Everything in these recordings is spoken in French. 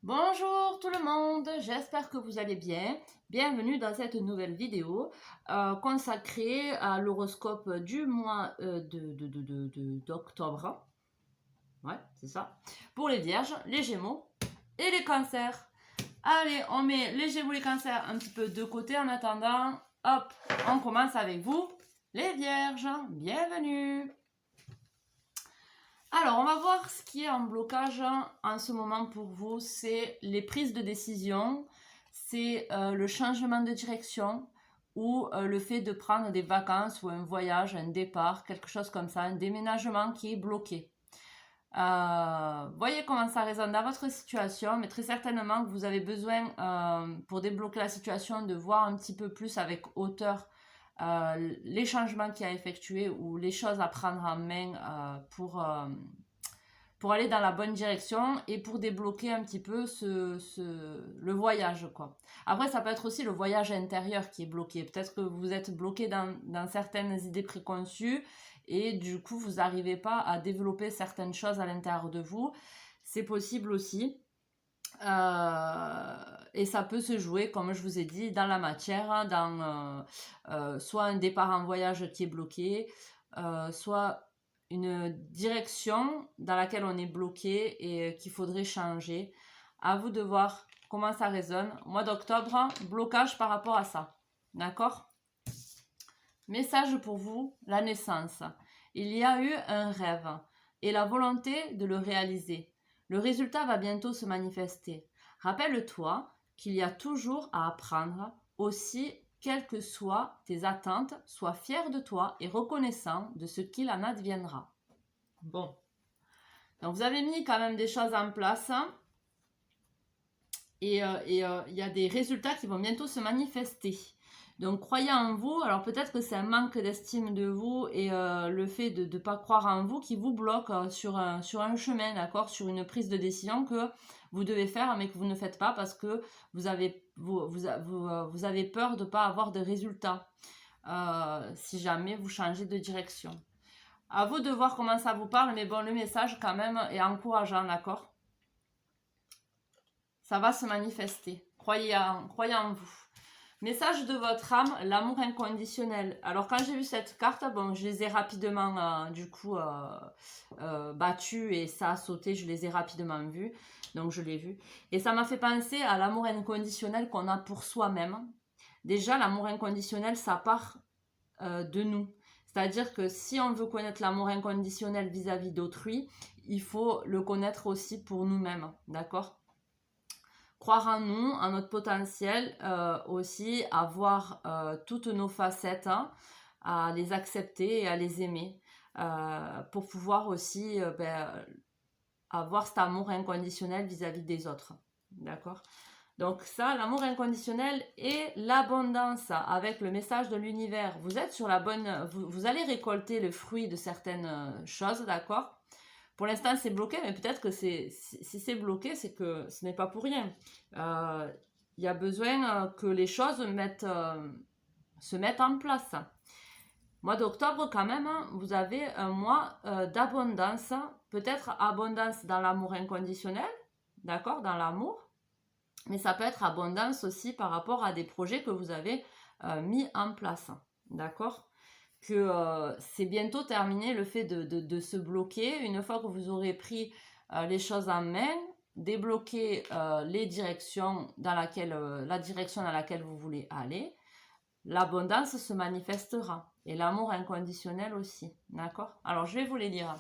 Bonjour tout le monde, j'espère que vous allez bien. Bienvenue dans cette nouvelle vidéo consacrée à l'horoscope du mois d'octobre. Ouais, c'est ça. Pour les vierges, les gémeaux et les cancers. Allez, on met les gémeaux et les cancers un petit peu de côté en attendant. Hop, on commence avec vous, les vierges. Bienvenue. Alors, on va voir ce qui est en blocage en ce moment pour vous. C'est les prises de décision, c'est le changement de direction ou le fait de prendre des vacances ou un voyage, un départ, quelque chose comme ça, un déménagement qui est bloqué. Voyez comment ça résonne dans votre situation, mais très certainement que vous avez besoin, pour débloquer la situation, de voir un petit peu plus avec hauteur les changements qu'il y a effectués ou les choses à prendre en main pour aller dans la bonne direction et pour débloquer un petit peu le voyage, quoi. Après, ça peut être aussi le voyage intérieur qui est bloqué. Peut-être que vous êtes bloqué dans certaines idées préconçues et du coup, vous n'arrivez pas à développer certaines choses à l'intérieur de vous. C'est possible aussi. Et ça peut se jouer, comme je vous ai dit, dans la matière, dans soit un départ en voyage qui est bloqué, soit une direction dans laquelle on est bloqué et qu'il faudrait changer. À vous de voir comment ça résonne. Mois d'octobre, blocage par rapport à ça. D'accord? Message pour vous, la naissance. Il y a eu un rêve et la volonté de le réaliser. Le résultat va bientôt se manifester. Rappelle-toi qu'il y a toujours à apprendre, aussi, quelles que soient tes attentes, sois fier de toi et reconnaissant de ce qu'il en adviendra. Bon. Donc vous avez mis quand même des choses en place et il y a des résultats qui vont bientôt se manifester. Donc croyez en vous. Alors peut-être que c'est un manque d'estime de vous et le fait de ne pas croire en vous qui vous bloque sur un chemin, d'accord, sur une prise de décision que vous devez faire mais que vous ne faites pas parce que vous avez peur de ne pas avoir de résultats si jamais vous changez de direction. À vous de voir comment ça vous parle, mais bon, le message quand même est encourageant, d'accord? Ça va se manifester. Croyez en vous. Message de votre âme, l'amour inconditionnel. Alors quand j'ai vu cette carte, bon, je les ai rapidement battues et ça a sauté, je les ai rapidement vues. Donc je l'ai vu. Et ça m'a fait penser à l'amour inconditionnel qu'on a pour soi-même. Déjà, l'amour inconditionnel, ça part de nous. C'est-à-dire que si on veut connaître l'amour inconditionnel vis-à-vis d'autrui, il faut le connaître aussi pour nous-mêmes, d'accord? Croire en nous, en notre potentiel, aussi à voir toutes nos facettes, hein, à les accepter et à les aimer, pour pouvoir aussi avoir cet amour inconditionnel vis-à-vis des autres, d'accord? Donc ça, l'amour inconditionnel et l'abondance avec le message de l'univers. Vous êtes sur la bonne... Vous allez récolter le fruit de certaines choses, d'accord? Pour l'instant, c'est bloqué, mais peut-être que si c'est bloqué, c'est que ce n'est pas pour rien. Il y a besoin que les choses se mettent en place. Mois d'octobre, quand même, vous avez un mois d'abondance. Peut-être abondance dans l'amour inconditionnel, d'accord? Dans l'amour. Mais ça peut être abondance aussi par rapport à des projets que vous avez mis en place. D'accord? Que c'est bientôt terminé le fait de se bloquer. Une fois que vous aurez pris les choses en main, débloquer les directions la direction dans laquelle vous voulez aller, l'abondance se manifestera. Et l'amour inconditionnel aussi. D'accord? Alors, je vais vous les lire.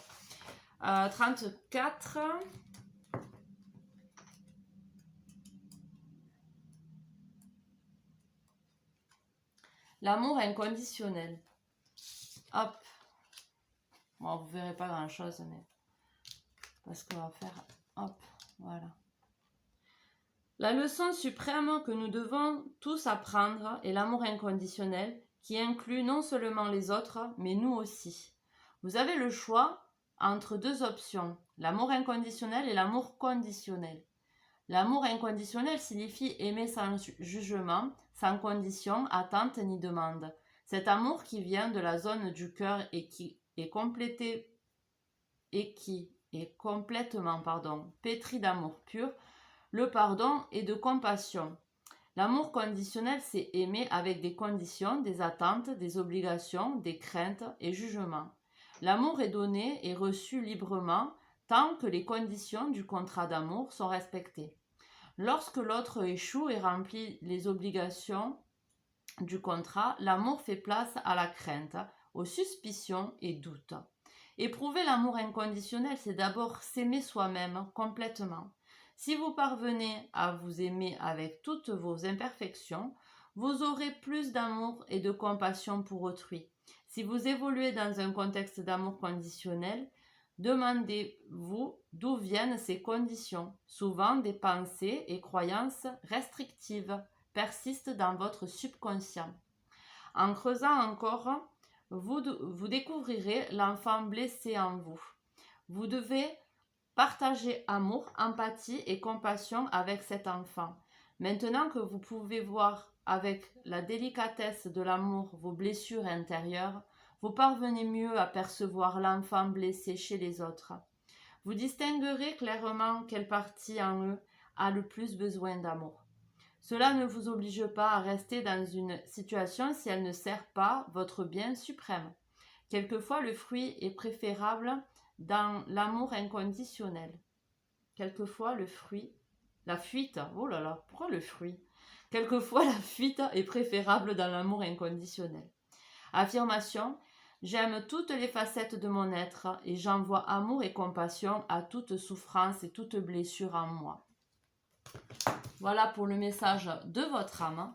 34. L'amour inconditionnel. Hop. Bon, vous verrez pas grand chose, mais parce qu'on va faire, hop, voilà. La leçon suprême que nous devons tous apprendre est l'amour inconditionnel, qui inclut non seulement les autres, mais nous aussi. Vous avez le choix entre deux options, l'amour inconditionnel et l'amour conditionnel. L'amour inconditionnel signifie aimer sans jugement, sans condition, attente ni demande. Cet amour qui vient de la zone du cœur et qui est complètement pétri d'amour pur, le pardon et de compassion. L'amour conditionnel, c'est aimer avec des conditions, des attentes, des obligations, des craintes et jugements. L'amour est donné et reçu librement tant que les conditions du contrat d'amour sont respectées. Lorsque l'autre échoue et remplit les obligations du contrat, l'amour fait place à la crainte, aux suspicions et doutes. Éprouver l'amour inconditionnel, c'est d'abord s'aimer soi-même complètement. Si vous parvenez à vous aimer avec toutes vos imperfections, vous aurez plus d'amour et de compassion pour autrui. Si vous évoluez dans un contexte d'amour conditionnel, demandez-vous d'où viennent ces conditions. Souvent, des pensées et croyances restrictives persistent dans votre subconscient. En creusant encore, vous découvrirez l'enfant blessé en vous. Vous devez partager amour, empathie et compassion avec cet enfant. Maintenant que vous pouvez voir avec la délicatesse de l'amour vos blessures intérieures, vous parvenez mieux à percevoir l'enfant blessé chez les autres. Vous distinguerez clairement quelle partie en eux a le plus besoin d'amour. Cela ne vous oblige pas à rester dans une situation si elle ne sert pas votre bien suprême. Quelquefois, le fruit est préférable dans l'amour inconditionnel. Quelquefois, la fuite, oh là là, pourquoi le fruit? Quelquefois, la fuite est préférable dans l'amour inconditionnel. Affirmation, j'aime toutes les facettes de mon être et j'envoie amour et compassion à toute souffrance et toute blessure en moi. Voilà pour le message de votre âme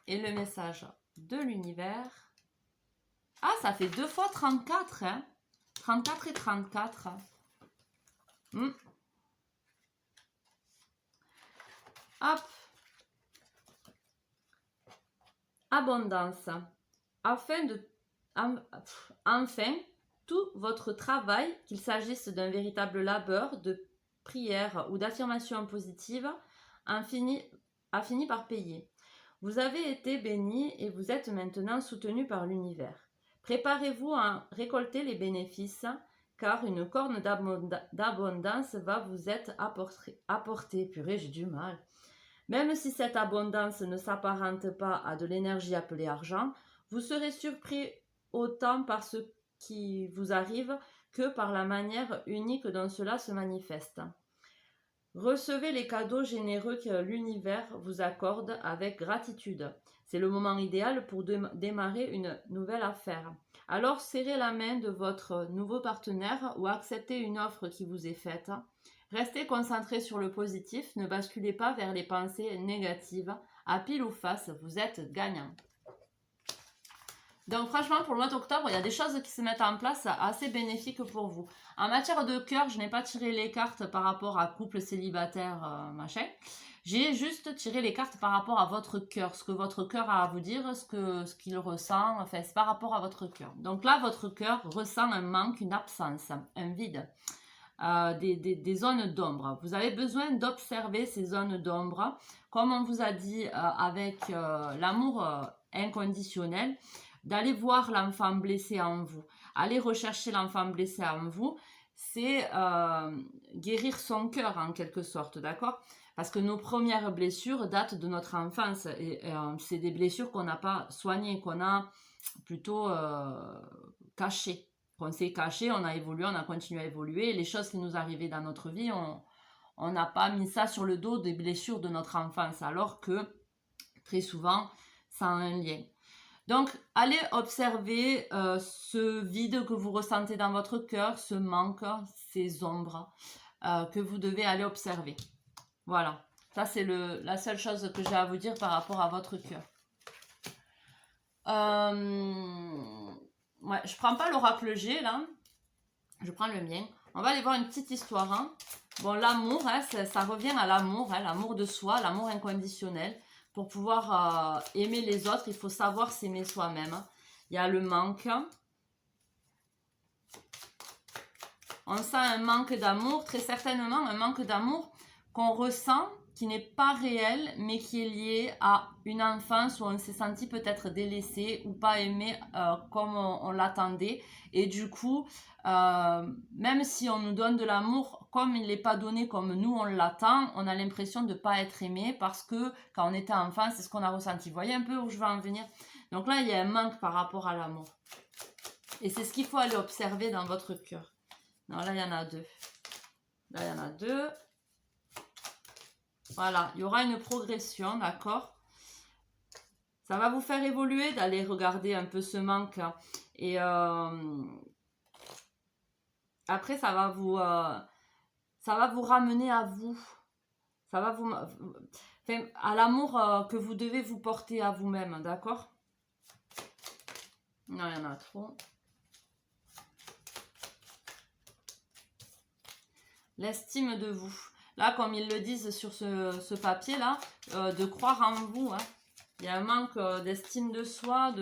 et le message de l'univers. Ah, ça fait 2 fois 34, hein? 34 et 34. Hop. Abondance. Enfin, tout votre travail, qu'il s'agisse d'un véritable labeur, de prière ou d'affirmation positive, a fini par payer. Vous avez été béni et vous êtes maintenant soutenu par l'univers. Préparez-vous à récolter les bénéfices, car une corne d'abondance va vous être apportée. Purée, j'ai du mal. Même si cette abondance ne s'apparente pas à de l'énergie appelée argent, vous serez surpris autant par ce qui vous arrive que par la manière unique dont cela se manifeste. Recevez les cadeaux généreux que l'univers vous accorde avec gratitude. C'est le moment idéal pour démarrer une nouvelle affaire. Alors serrez la main de votre nouveau partenaire ou acceptez une offre qui vous est faite. Restez concentré sur le positif, ne basculez pas vers les pensées négatives. À pile ou face, vous êtes gagnant. Donc franchement, pour le mois d'octobre, il y a des choses qui se mettent en place assez bénéfiques pour vous. En matière de cœur, je n'ai pas tiré les cartes par rapport à couple célibataire, machin. J'ai juste tiré les cartes par rapport à votre cœur, ce que votre cœur a à vous dire, ce qu'il ressent, enfin c'est par rapport à votre cœur. Donc là, votre cœur ressent un manque, une absence, un vide. Des zones d'ombre. Vous avez besoin d'observer ces zones d'ombre. Comme on vous a dit avec l'amour inconditionnel, d'aller voir l'enfant blessé en vous. Aller rechercher l'enfant blessé en vous, c'est guérir son cœur en quelque sorte, d'accord? Parce que nos premières blessures datent de notre enfance et c'est des blessures qu'on n'a pas soignées, qu'on a plutôt cachées. On s'est caché, on a évolué, on a continué à évoluer. Les choses qui nous arrivaient dans notre vie, on n'a pas mis ça sur le dos des blessures de notre enfance, alors que très souvent, ça a un lien. Donc, allez observer ce vide que vous ressentez dans votre cœur, ce manque, ces ombres que vous devez aller observer. Voilà, ça c'est la seule chose que j'ai à vous dire par rapport à votre cœur. Ouais, je prends pas l'oracle G là, je prends le mien. On va aller voir une petite histoire. Hein. Bon, l'amour, hein, ça revient à l'amour, hein, l'amour de soi, l'amour inconditionnel. Pour pouvoir aimer les autres, il faut savoir s'aimer soi-même. Il y a le manque. On sent un manque d'amour, très certainement un manque d'amour qu'on ressent, qui n'est pas réel, mais qui est lié à une enfance où on s'est senti peut-être délaissé ou pas aimé comme on l'attendait. Et du coup, même si on nous donne de l'amour, comme il n'est pas donné comme nous on l'attend, on a l'impression de ne pas être aimé parce que quand on était enfant, c'est ce qu'on a ressenti. Vous voyez un peu où je veux en venir? Donc là, il y a un manque par rapport à l'amour. Et c'est ce qu'il faut aller observer dans votre cœur. Non, là, il y en a deux. Là, il y en a deux. Voilà, il y aura une progression, d'accord? Ça va vous faire évoluer d'aller regarder un peu ce manque. Et après, ça va vous ramener à vous. Ça va vous... Enfin, à l'amour que vous devez vous porter à vous-même, d'accord? Non, il y en a trop. L'estime de vous. Là, comme ils le disent sur ce papier-là, de croire en vous. Hein. Il y a un manque d'estime de soi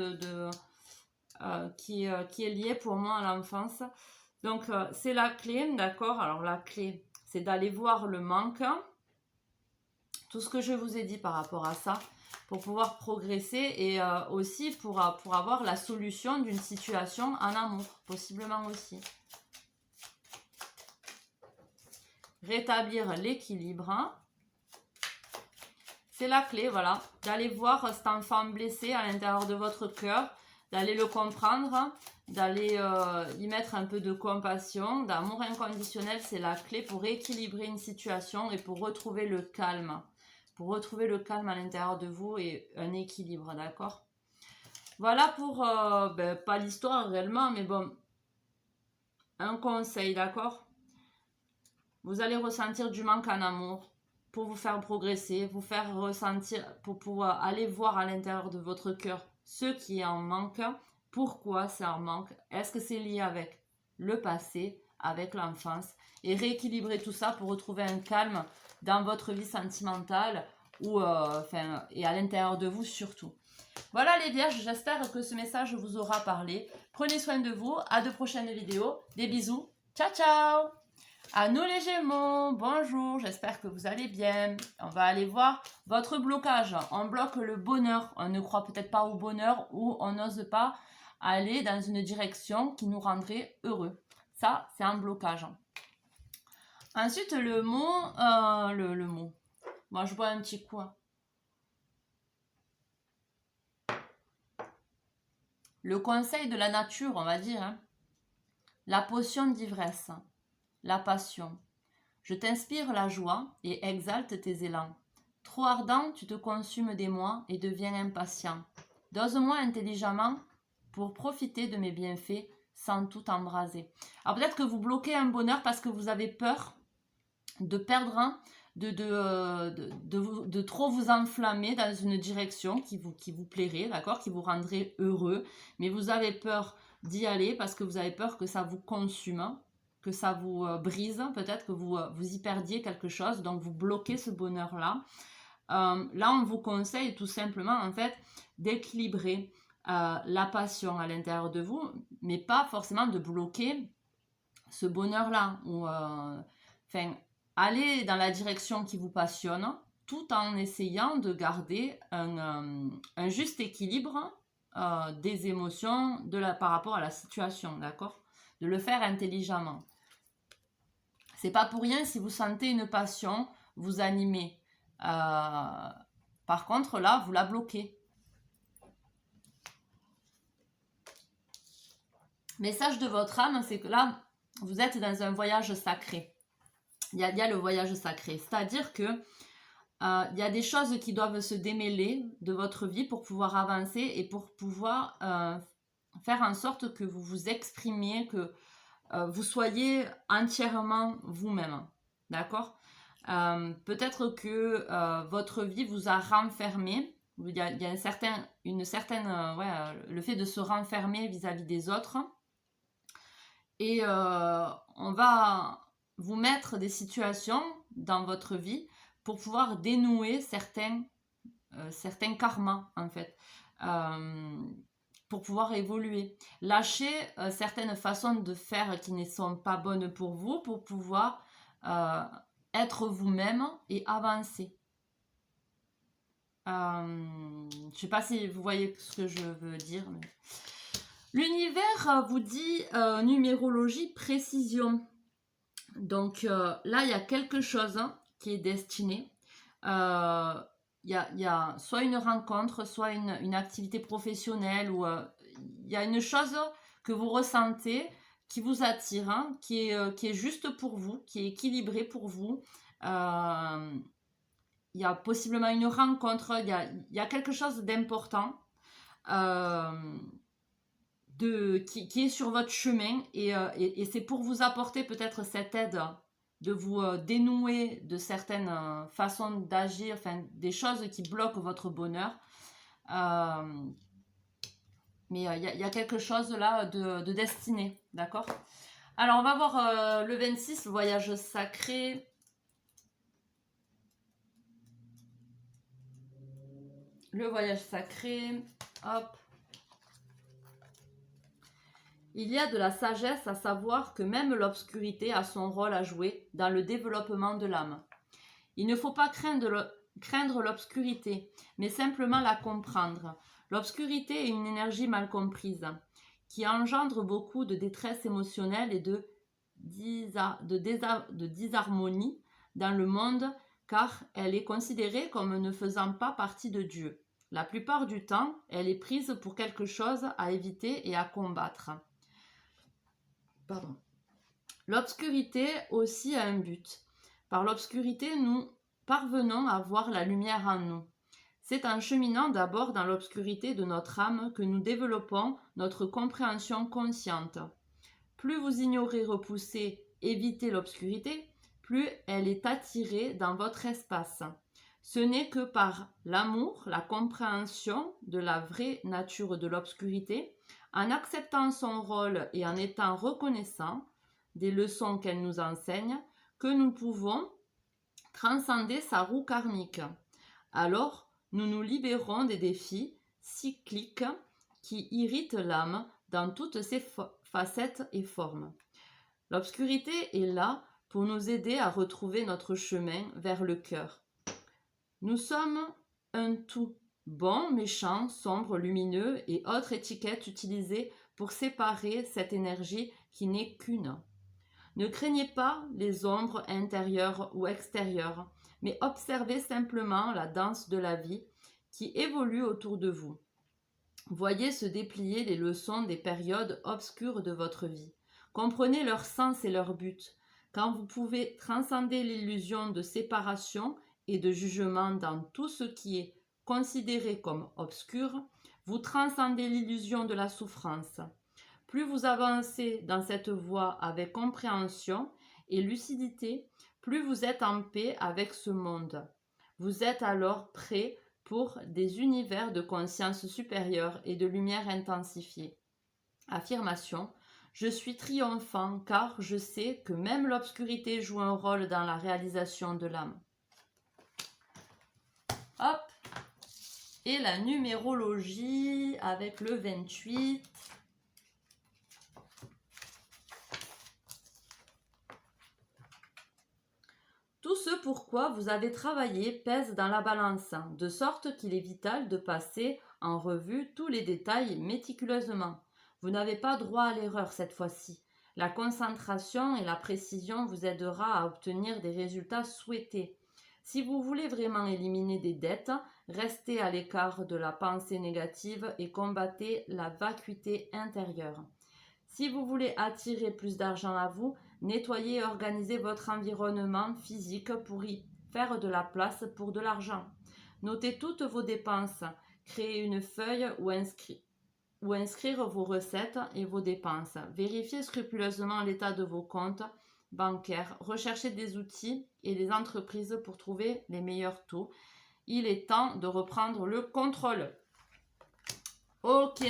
qui est lié pour moi à l'enfance. Donc, c'est la clé, d'accord? Alors, la clé, c'est d'aller voir le manque. Tout ce que je vous ai dit par rapport à ça, pour pouvoir progresser et aussi pour avoir la solution d'une situation en amour, possiblement aussi. Rétablir l'équilibre. Hein. C'est la clé, voilà, d'aller voir cet enfant blessé à l'intérieur de votre cœur, d'aller le comprendre, d'aller y mettre un peu de compassion, d'amour inconditionnel, c'est la clé pour équilibrer une situation et pour retrouver le calme. Pour retrouver le calme à l'intérieur de vous et un équilibre, d'accord? Voilà pour, pas l'histoire réellement, mais bon, un conseil, d'accord? Vous allez ressentir du manque en amour pour vous faire progresser, vous faire ressentir, pour pouvoir aller voir à l'intérieur de votre cœur ce qui est en manque, pourquoi c'est en manque, est-ce que c'est lié avec le passé, avec l'enfance, et rééquilibrer tout ça pour retrouver un calme dans votre vie sentimentale ou, et à l'intérieur de vous surtout. Voilà les vierges, j'espère que ce message vous aura parlé. Prenez soin de vous, à de prochaines vidéos, des bisous, ciao ciao! À nous les Gémeaux, bonjour, j'espère que vous allez bien. On va aller voir votre blocage. On bloque le bonheur, on ne croit peut-être pas au bonheur ou on n'ose pas aller dans une direction qui nous rendrait heureux. Ça, c'est un blocage. Ensuite, le mot, le mot. Moi, je bois un petit coup. Le conseil de la nature, on va dire. Hein. La potion d'ivresse. La passion. Je t'inspire la joie et exalte tes élans. Trop ardent, tu te consumes des moi et deviens impatient. Dose-moi intelligemment pour profiter de mes bienfaits sans tout embraser. Alors peut-être que vous bloquez un bonheur parce que vous avez peur de perdre, de trop vous enflammer dans une direction qui vous plairait, d'accord, qui vous rendrait heureux. Mais vous avez peur d'y aller parce que vous avez peur que ça vous consume, que ça vous brise, peut-être que vous y perdiez quelque chose, donc vous bloquez ce bonheur-là. Là, on vous conseille tout simplement, en fait, d'équilibrer la passion à l'intérieur de vous, mais pas forcément de bloquer ce bonheur-là. Allez dans la direction qui vous passionne, tout en essayant de garder un juste équilibre des émotions par rapport à la situation, d'accord? De le faire intelligemment. C'est pas pour rien si vous sentez une passion vous animer. Par contre, là, vous la bloquez. Message de votre âme, c'est que là, vous êtes dans un voyage sacré. Il y a le voyage sacré. C'est-à-dire que il y a des choses qui doivent se démêler de votre vie pour pouvoir avancer et pour pouvoir faire en sorte que vous vous exprimiez, que vous soyez entièrement vous-même. D'accord? Peut-être que votre vie vous a renfermé. Il y a une certaine le fait de se renfermer vis-à-vis des autres. Et on va vous mettre des situations dans votre vie pour pouvoir dénouer certains karmas, en fait. Pour pouvoir évoluer. Lâcher certaines façons de faire qui ne sont pas bonnes pour vous, pour pouvoir être vous-même et avancer. Je ne sais pas si vous voyez ce que je veux dire. Mais... L'univers vous dit numérologie, précision. Donc là, il y a quelque chose qui est destiné. Il y a soit une rencontre, soit une activité professionnelle, ou il y a une chose que vous ressentez qui vous attire, hein, qui est juste pour vous, qui est équilibré pour vous. Il y a possiblement une rencontre, il y a quelque chose d'important qui est sur votre chemin, et c'est pour vous apporter peut-être cette aide de vous dénouer de certaines façons d'agir, enfin des choses qui bloquent votre bonheur. Mais il y a quelque chose là de destiné, d'accord? Alors on va voir le 26, le voyage sacré. Le voyage sacré, hop. Il y a de la sagesse à savoir que même l'obscurité a son rôle à jouer dans le développement de l'âme. Il ne faut pas craindre l'obscurité, mais simplement la comprendre. L'obscurité est une énergie mal comprise, qui engendre beaucoup de détresse émotionnelle et de disharmonie dans le monde, car elle est considérée comme ne faisant pas partie de Dieu. La plupart du temps, elle est prise pour quelque chose à éviter et à combattre. L'obscurité aussi a un but. Par l'obscurité, nous parvenons à voir la lumière en nous. C'est en cheminant d'abord dans l'obscurité de notre âme que nous développons notre compréhension consciente. Plus vous ignorez, repoussez, évitez l'obscurité, plus elle est attirée dans votre espace. Ce n'est que par l'amour, la compréhension de la vraie nature de l'obscurité, en acceptant son rôle et en étant reconnaissant des leçons qu'elle nous enseigne, que nous pouvons transcender sa roue karmique. Alors, nous nous libérons des défis cycliques qui irritent l'âme dans toutes ses facettes et formes. L'obscurité est là pour nous aider à retrouver notre chemin vers le cœur. Nous sommes un tout, bon, méchant, sombre, lumineux et autres étiquettes utilisées pour séparer cette énergie qui n'est qu'une. Ne craignez pas les ombres intérieures ou extérieures, mais observez simplement la danse de la vie qui évolue autour de vous. Voyez se déplier les leçons des périodes obscures de votre vie. Comprenez leur sens et leur but. Quand vous pouvez transcender l'illusion de séparation et de jugement dans tout ce qui est considéré comme obscur, vous transcendez l'illusion de la souffrance. Plus vous avancez dans cette voie avec compréhension et lucidité, plus vous êtes en paix avec ce monde. Vous êtes alors prêt pour des univers de conscience supérieure et de lumière intensifiée. Affirmation. Je suis triomphant car je sais que même l'obscurité joue un rôle dans la réalisation de l'âme. Hop. Et la numérologie avec le 28. Tout ce pourquoi vous avez travaillé pèse dans la balance, de sorte qu'il est vital de passer en revue tous les détails méticuleusement. Vous n'avez pas droit à l'erreur cette fois-ci. La concentration et la précision vous aidera à obtenir des résultats souhaités. Si vous voulez vraiment éliminer des dettes, restez à l'écart de la pensée négative et combattez la vacuité intérieure. Si vous voulez attirer plus d'argent à vous, nettoyez et organisez votre environnement physique pour y faire de la place pour de l'argent. Notez toutes vos dépenses. Créez une feuille où inscrire vos recettes et vos dépenses. Vérifiez scrupuleusement l'état de vos comptes bancaires. Recherchez des outils et des entreprises pour trouver les meilleurs taux. Il est temps de reprendre le contrôle. Ok.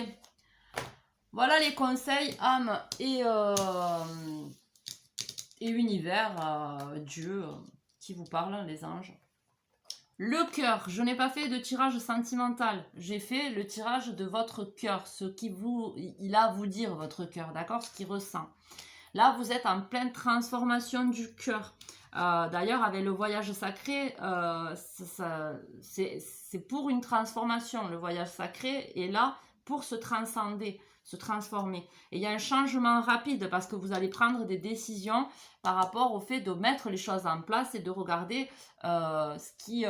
Voilà les conseils âme et univers, Dieu qui vous parle, les anges. Le cœur, je n'ai pas fait de tirage sentimental, j'ai fait le tirage de votre cœur, ce qui il a à vous dire votre cœur, d'accord, ce qu'il ressent. Là, vous êtes en pleine transformation du cœur. D'ailleurs, avec le voyage sacré, c'est pour une transformation. Le voyage sacré est là pour se transcender, se transformer. Et il y a un changement rapide parce que vous allez prendre des décisions par rapport au fait de mettre les choses en place et de regarder ce qui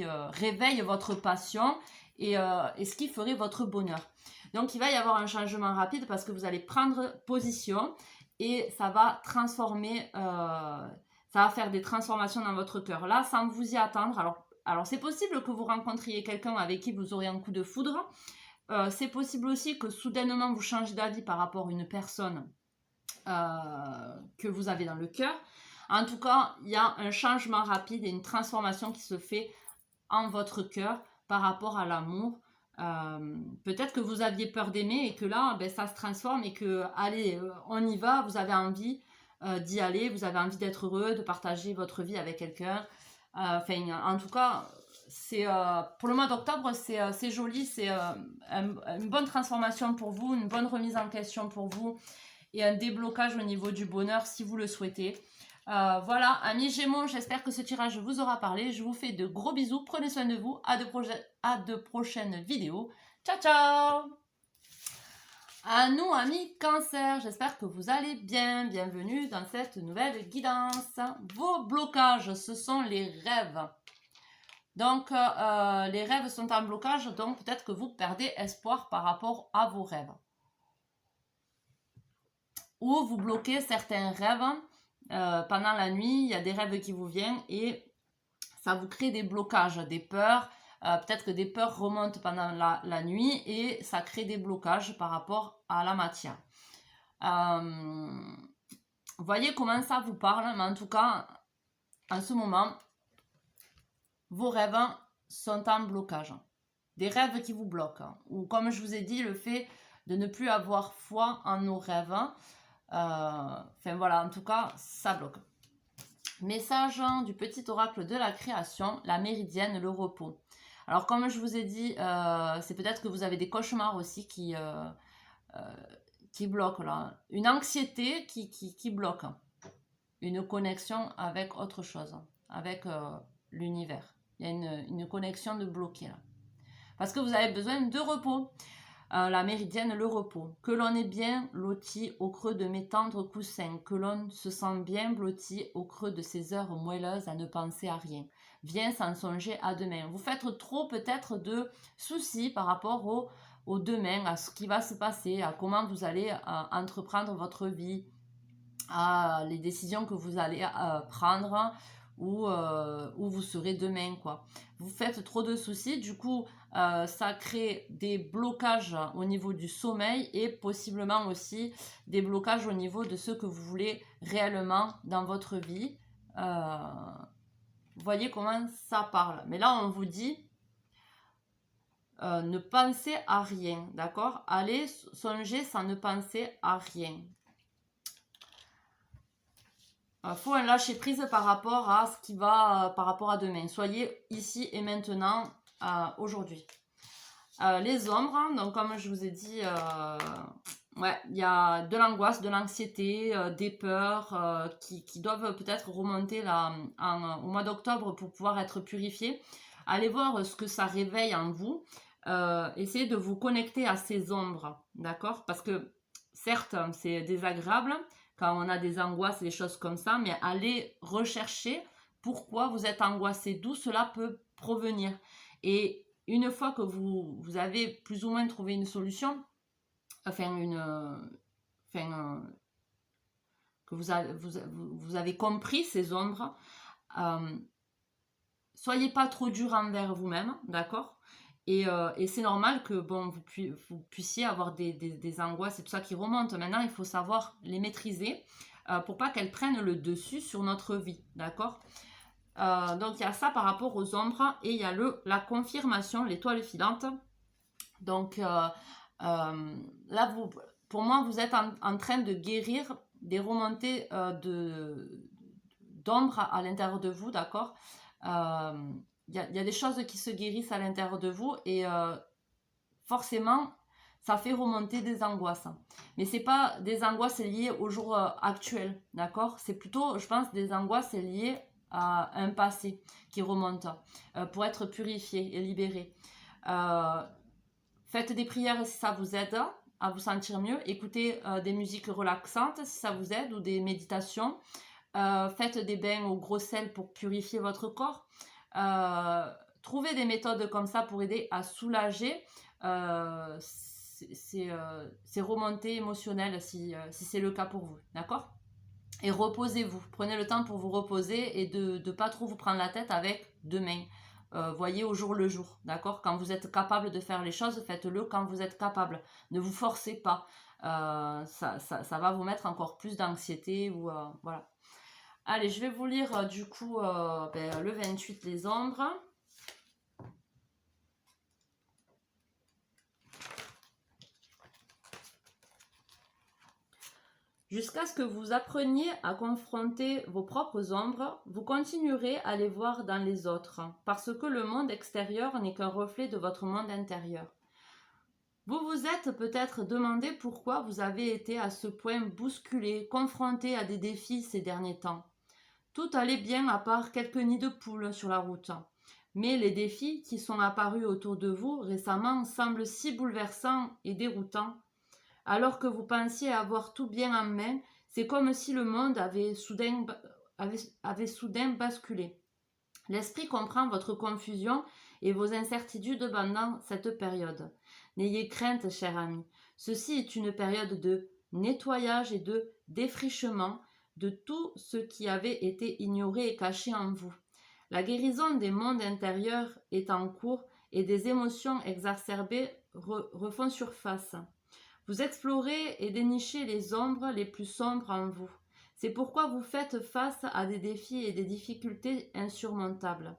réveille votre passion et ce qui ferait votre bonheur. Donc, il va y avoir un changement rapide parce que vous allez prendre position et ça va transformer, ça va faire des transformations dans votre cœur. Là, sans vous y attendre, alors c'est possible que vous rencontriez quelqu'un avec qui vous aurez un coup de foudre. C'est possible aussi que soudainement vous changez d'avis par rapport à une personne que vous avez dans le cœur. En tout cas, il y a un changement rapide et une transformation qui se fait en votre cœur par rapport à l'amour. Peut-être que vous aviez peur d'aimer et que là, ben, ça se transforme et que, allez, on y va, vous avez envie d'y aller, vous avez envie d'être heureux, de partager votre vie avec quelqu'un. En tout cas, pour le mois d'octobre, c'est joli, c'est une bonne transformation pour vous, une bonne remise en question pour vous et un déblocage au niveau du bonheur si vous le souhaitez. Voilà, amis Gémeaux, j'espère que ce tirage vous aura parlé. Je vous fais de gros bisous, prenez soin de vous, à de prochaines vidéos. Ciao, ciao! À nous, amis Cancer, j'espère que vous allez bien. Bienvenue dans cette nouvelle guidance. Vos blocages, ce sont les rêves. Donc, les rêves sont en blocage, donc peut-être que vous perdez espoir par rapport à vos rêves. Ou vous bloquez certains rêves. Pendant la nuit, il y a des rêves qui vous viennent et ça vous crée des blocages, des peurs. Peut-être que des peurs remontent pendant la nuit et ça crée des blocages par rapport à la matière. Voyez comment ça vous parle, mais en tout cas, en ce moment, vos rêves sont en blocage. Des rêves qui vous bloquent. Ou comme je vous ai dit, le fait de ne plus avoir foi en nos rêves. Voilà, en tout cas, ça bloque. Message du petit oracle de la création, la méridienne, le repos. Alors, comme je vous ai dit, c'est peut-être que vous avez des cauchemars aussi qui bloquent là. Une anxiété qui bloque. Une connexion avec autre chose, avec l'univers. Il y a une connexion de bloqué là. Parce que vous avez besoin de repos. La méridienne, le repos. Que l'on est bien loti au creux de mes tendres coussins, que l'on se sent bien blotti au creux de ces heures moelleuses à ne penser à rien. Viens sans songer à demain. Vous faites trop peut-être de soucis par rapport au demain, à ce qui va se passer, à comment vous allez entreprendre votre vie, à les décisions que vous allez prendre où vous serez demain, quoi. Vous faites trop de soucis, du coup ça crée des blocages au niveau du sommeil et possiblement aussi des blocages au niveau de ce que vous voulez réellement dans votre vie. Vous voyez comment ça parle. Mais là on vous dit ne pensez à rien, d'accord? Allez songer sans ne penser à rien. Il faut un lâcher prise par rapport à ce qui va, par rapport à demain. Soyez ici et maintenant, aujourd'hui. Les ombres, hein, donc comme je vous ai dit, ouais, il y a de l'angoisse, de l'anxiété, des peurs qui doivent peut-être remonter là, au mois d'octobre pour pouvoir être purifiées. Allez voir ce que ça réveille en vous. Essayez de vous connecter à ces ombres, d'accord? Parce que certes, c'est désagréable quand on a des angoisses et des choses comme ça, mais allez rechercher pourquoi vous êtes angoissé, d'où cela peut provenir. Et une fois que vous avez plus ou moins trouvé une solution, que vous avez compris ces ombres, soyez pas trop dur envers vous-même, d'accord? Et c'est normal que bon, vous puissiez avoir des angoisses et tout ça qui remontent. Maintenant, il faut savoir les maîtriser pour pas qu'elles prennent le dessus sur notre vie, d'accord? Donc, il y a ça par rapport aux ombres et il y a la confirmation, l'étoile filante. Donc, là, pour moi, vous êtes en train de guérir des remontées d'ombre à l'intérieur de vous, d'accord? Il y a des choses qui se guérissent à l'intérieur de vous et forcément, ça fait remonter des angoisses. Mais c'est pas des angoisses liées au jour actuel, d'accord? C'est plutôt, je pense, des angoisses liées à un passé qui remonte pour être purifié et libéré. Faites des prières si ça vous aide à vous sentir mieux. Écoutez des musiques relaxantes si ça vous aide ou des méditations. Faites des bains au gros sel pour purifier votre corps. Trouvez des méthodes comme ça pour aider à soulager ces remontées émotionnelles si c'est le cas pour vous. D'accord? Et reposez-vous. Prenez le temps pour vous reposer et de ne pas trop vous prendre la tête avec demain. Voyez au jour le jour, d'accord? Quand vous êtes capable de faire les choses, faites-le quand vous êtes capable. Ne vous forcez pas. Ça va vous mettre encore plus d'anxiété ou voilà. Allez, je vais vous lire du coup le 28, les ombres. Jusqu'à ce que vous appreniez à confronter vos propres ombres, vous continuerez à les voir dans les autres, parce que le monde extérieur n'est qu'un reflet de votre monde intérieur. Vous vous êtes peut-être demandé pourquoi vous avez été à ce point bousculé, confronté à des défis ces derniers temps. Tout allait bien à part quelques nids de poules sur la route. Mais les défis qui sont apparus autour de vous récemment semblent si bouleversants et déroutants. Alors que vous pensiez avoir tout bien en main, c'est comme si le monde avait soudain basculé. L'esprit comprend votre confusion et vos incertitudes pendant cette période. N'ayez crainte, cher ami. Ceci est une période de nettoyage et de défrichement de tout ce qui avait été ignoré et caché en vous. La guérison des mondes intérieurs est en cours et des émotions exacerbées refont surface. Vous explorez et dénichez les ombres les plus sombres en vous. C'est pourquoi vous faites face à des défis et des difficultés insurmontables.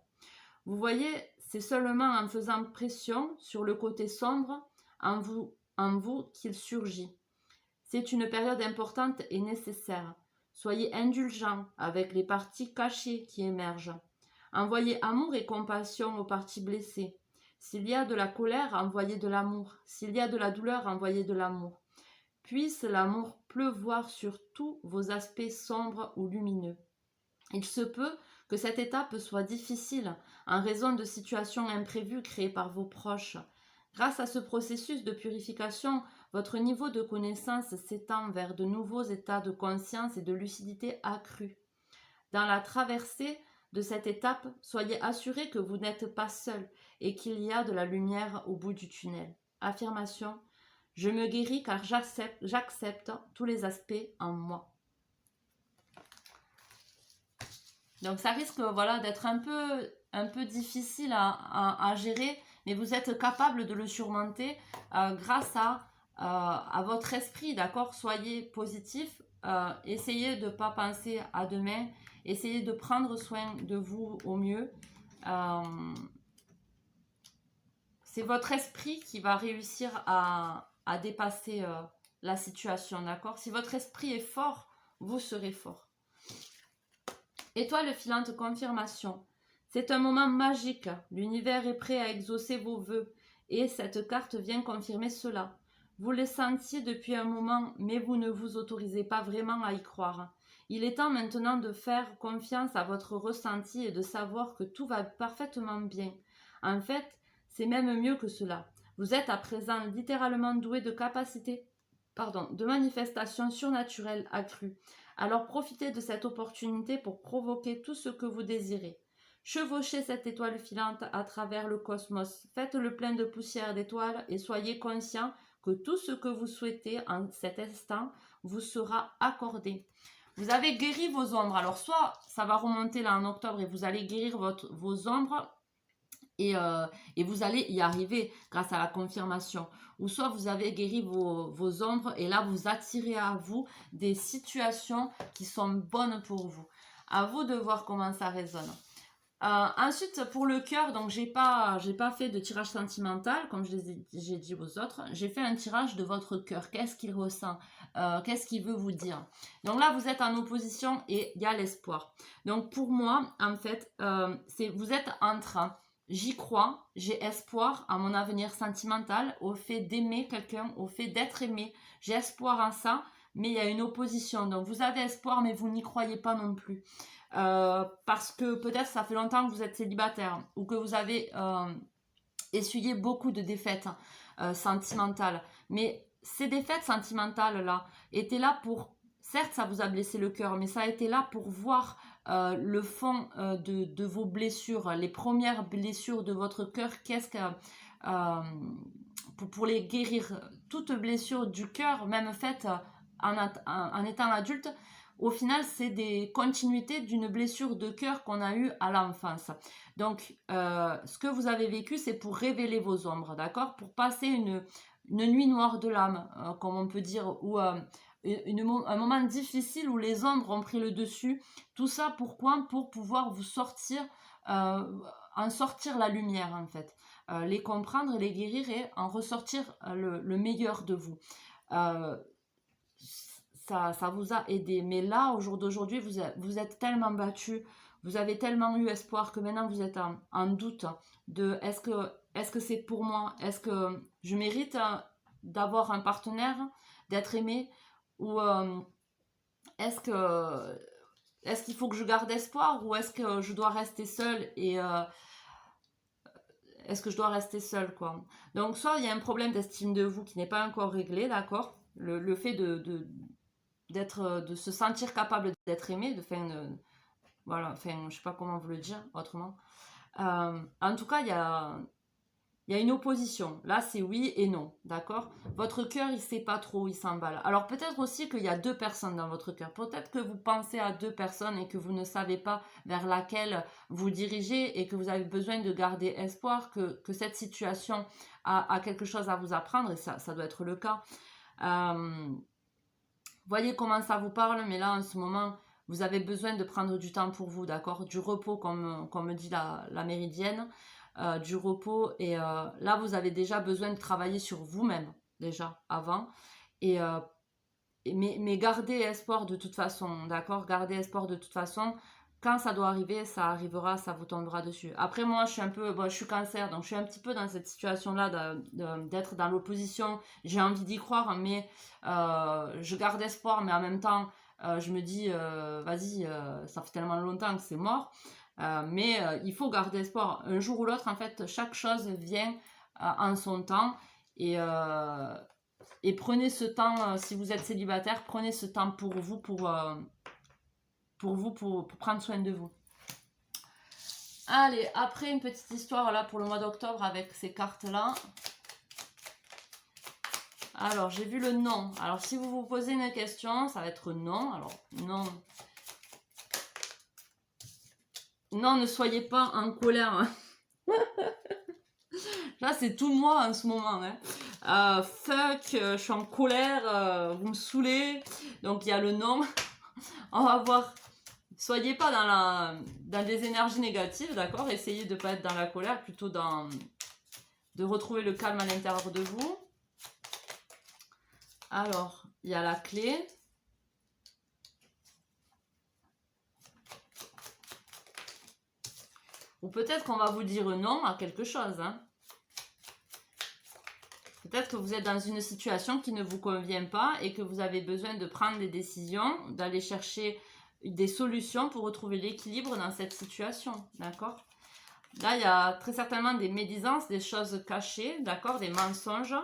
Vous voyez, c'est seulement en faisant pression sur le côté sombre en vous qu'il surgit. C'est une période importante et nécessaire. Soyez indulgents avec les parties cachées qui émergent. Envoyez amour et compassion aux parties blessées. S'il y a de la colère, envoyez de l'amour. S'il y a de la douleur, envoyez de l'amour. Puisse l'amour pleuvoir sur tous vos aspects sombres ou lumineux. Il se peut que cette étape soit difficile en raison de situations imprévues créées par vos proches. Grâce à ce processus de purification, votre niveau de connaissance s'étend vers de nouveaux états de conscience et de lucidité accrus. Dans la traversée de cette étape, soyez assurés que vous n'êtes pas seul et qu'il y a de la lumière au bout du tunnel. Affirmation: je me guéris car j'accepte tous les aspects en moi. Donc ça risque d'être un peu difficile à gérer, mais vous êtes capable de le surmonter grâce à votre esprit, d'accord? Soyez positif, essayez de ne pas penser à demain, essayez de prendre soin de vous au mieux. C'est votre esprit qui va réussir à dépasser la situation, d'accord? Si votre esprit est fort, vous serez fort. Étoile filante confirmation. C'est un moment magique. L'univers est prêt à exaucer vos vœux et cette carte vient confirmer cela. Vous le sentiez depuis un moment, mais vous ne vous autorisez pas vraiment à y croire. Il est temps maintenant de faire confiance à votre ressenti et de savoir que tout va parfaitement bien. En fait, c'est même mieux que cela. Vous êtes à présent littéralement doué de capacités, de manifestations surnaturelles accrues. Alors profitez de cette opportunité pour provoquer tout ce que vous désirez. Chevauchez cette étoile filante à travers le cosmos. Faites-le plein de poussière d'étoiles et soyez conscient que tout ce que vous souhaitez en cet instant vous sera accordé. Vous avez guéri vos ombres. Alors soit ça va remonter là en octobre et vous allez guérir vos ombres et vous allez y arriver grâce à la confirmation. Ou soit vous avez guéri vos ombres et là vous attirez à vous des situations qui sont bonnes pour vous. À vous de voir comment ça résonne. Ensuite, pour le cœur, donc j'ai pas fait de tirage sentimental comme j'ai dit aux autres. J'ai fait un tirage de votre cœur. Qu'est-ce qu'il ressent? Qu'est-ce qu'il veut vous dire? Donc là, vous êtes en opposition et il y a l'espoir. Donc pour moi, en fait, vous êtes entre j'y crois, j'ai espoir à mon avenir sentimental, au fait d'aimer quelqu'un, au fait d'être aimé. J'ai espoir en ça, mais il y a une opposition. Donc vous avez espoir, mais vous n'y croyez pas non plus. Parce que peut-être ça fait longtemps que vous êtes célibataire ou que vous avez essuyé beaucoup de défaites sentimentales. Mais ces défaites sentimentales-là étaient là pour... Certes, ça vous a blessé le cœur, mais ça a été là pour voir le fond de vos blessures, les premières blessures de votre cœur. Qu'est-ce que... pour les guérir, toute blessure du cœur, même faite en étant adulte, au final, c'est des continuités d'une blessure de cœur qu'on a eue à l'enfance. Donc, ce que vous avez vécu, c'est pour révéler vos ombres, d'accord? Pour passer une nuit noire de l'âme, comme on peut dire, ou un moment difficile où les ombres ont pris le dessus. Tout ça, pourquoi? Pour pouvoir vous sortir, en sortir la lumière, en fait. Les comprendre, les guérir et en ressortir le meilleur de vous. Ça vous a aidé. Mais là, au jour d'aujourd'hui, vous êtes tellement battu, vous avez tellement eu espoir que maintenant vous êtes en doute de est-ce que c'est pour moi? Est-ce que je mérite d'avoir un partenaire, d'être aimé? Ou est-ce qu'il faut que je garde espoir ou est-ce que je dois rester seule et est-ce que je dois rester seule, quoi? Donc, soit il y a un problème d'estime de vous qui n'est pas encore réglé, d'accord? Le fait de se sentir capable d'être aimé, voilà, enfin, je sais pas comment vous le dire autrement. En tout cas, il y a une opposition. Là, c'est oui et non, d'accord? Votre cœur, il sait pas trop où il s'emballe. Alors, peut-être aussi qu'il y a deux personnes dans votre cœur. Peut-être que vous pensez à deux personnes et que vous ne savez pas vers laquelle vous dirigez et que vous avez besoin de garder espoir que cette situation a quelque chose à vous apprendre, et ça doit être le cas. Voyez comment ça vous parle, mais là, en ce moment, vous avez besoin de prendre du temps pour vous, d'accord? Du repos, comme me dit la méridienne, du repos. Et là, vous avez déjà besoin de travailler sur vous-même, déjà, avant. Mais gardez espoir de toute façon, d'accord? Gardez espoir de toute façon. Quand ça doit arriver, ça arrivera, ça vous tombera dessus. Après, moi, je suis cancer, donc je suis un petit peu dans cette situation-là d'être dans l'opposition. J'ai envie d'y croire, mais je garde espoir, mais en même temps, je me dis, vas-y, ça fait tellement longtemps que c'est mort. Mais il faut garder espoir. Un jour ou l'autre, en fait, chaque chose vient en son temps. Et prenez ce temps, si vous êtes célibataire, prenez ce temps pour vous, pour prendre soin de vous. Allez, après une petite histoire là pour le mois d'octobre avec ces cartes-là. Alors, j'ai vu le non. Alors, si vous vous posez une question, ça va être non. Alors, non. Non, ne soyez pas en colère. Hein. Là, c'est tout moi en ce moment. Hein. Fuck, je suis en colère, vous me saoulez. Donc, il y a le non. On va voir. Soyez pas dans des énergies négatives, d'accord? Essayez de ne pas être dans la colère, plutôt de retrouver le calme à l'intérieur de vous. Alors, il y a la clé. Ou peut-être qu'on va vous dire non à quelque chose. Hein. Peut-être que vous êtes dans une situation qui ne vous convient pas et que vous avez besoin de prendre des décisions, d'aller chercher des solutions pour retrouver l'équilibre dans cette situation, d'accord? Là, il y a très certainement des médisances, des choses cachées, d'accord? Des mensonges.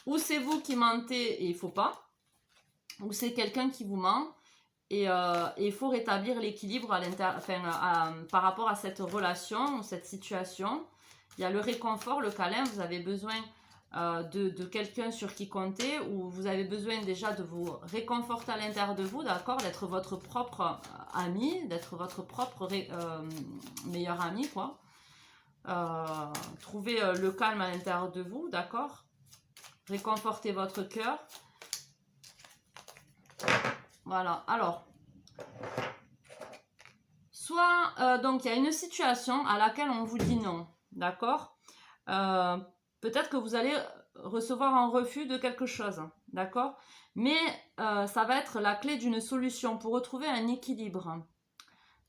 Ou c'est vous qui mentez et il ne faut pas. Ou c'est quelqu'un qui vous ment. Et il faut rétablir l'équilibre par rapport à cette relation, cette situation. Il y a le réconfort, le câlin. Vous avez besoin de quelqu'un sur qui compter, ou vous avez besoin déjà de vous réconforter à l'intérieur de vous, d'accord? D'être votre propre ami, d'être votre propre meilleur ami, quoi. Trouver le calme à l'intérieur de vous, d'accord? Réconforter votre cœur. Voilà, alors, soit, donc, il y a une situation à laquelle on vous dit non, d'accord? Peut-être que vous allez recevoir un refus de quelque chose, d'accord? Mais ça va être la clé d'une solution pour retrouver un équilibre.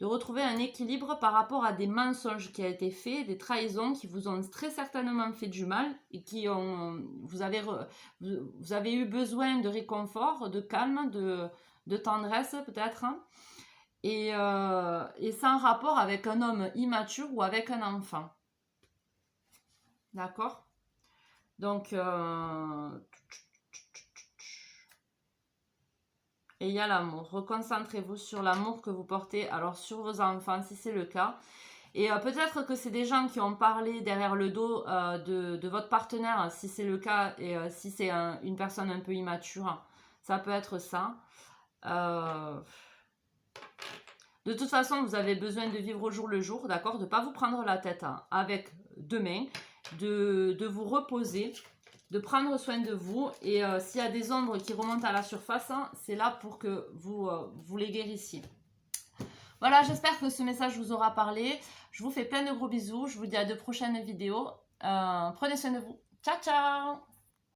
de retrouver un équilibre par rapport à des mensonges qui ont été faits, des trahisons qui vous ont très certainement fait du mal et qui ont, vous avez eu besoin de réconfort, de calme, de tendresse peut-être, hein, et sans rapport avec un homme immature ou avec un enfant. D'accord? Donc, et il y a l'amour. Reconcentrez-vous sur l'amour que vous portez, alors sur vos enfants, si c'est le cas. Et peut-être que c'est des gens qui ont parlé derrière le dos de votre partenaire, si c'est le cas, et si c'est une personne un peu immature, ça peut être ça. De toute façon, vous avez besoin de vivre au jour le jour, d'accord? De ne pas vous prendre la tête avec demain, de vous reposer, de prendre soin de vous. Et s'il y a des ombres qui remontent à la surface, c'est là pour que vous les guérissiez. Voilà, j'espère que ce message vous aura parlé. Je vous fais plein de gros bisous. Je vous dis à de prochaines vidéos. Prenez soin de vous. Ciao, ciao!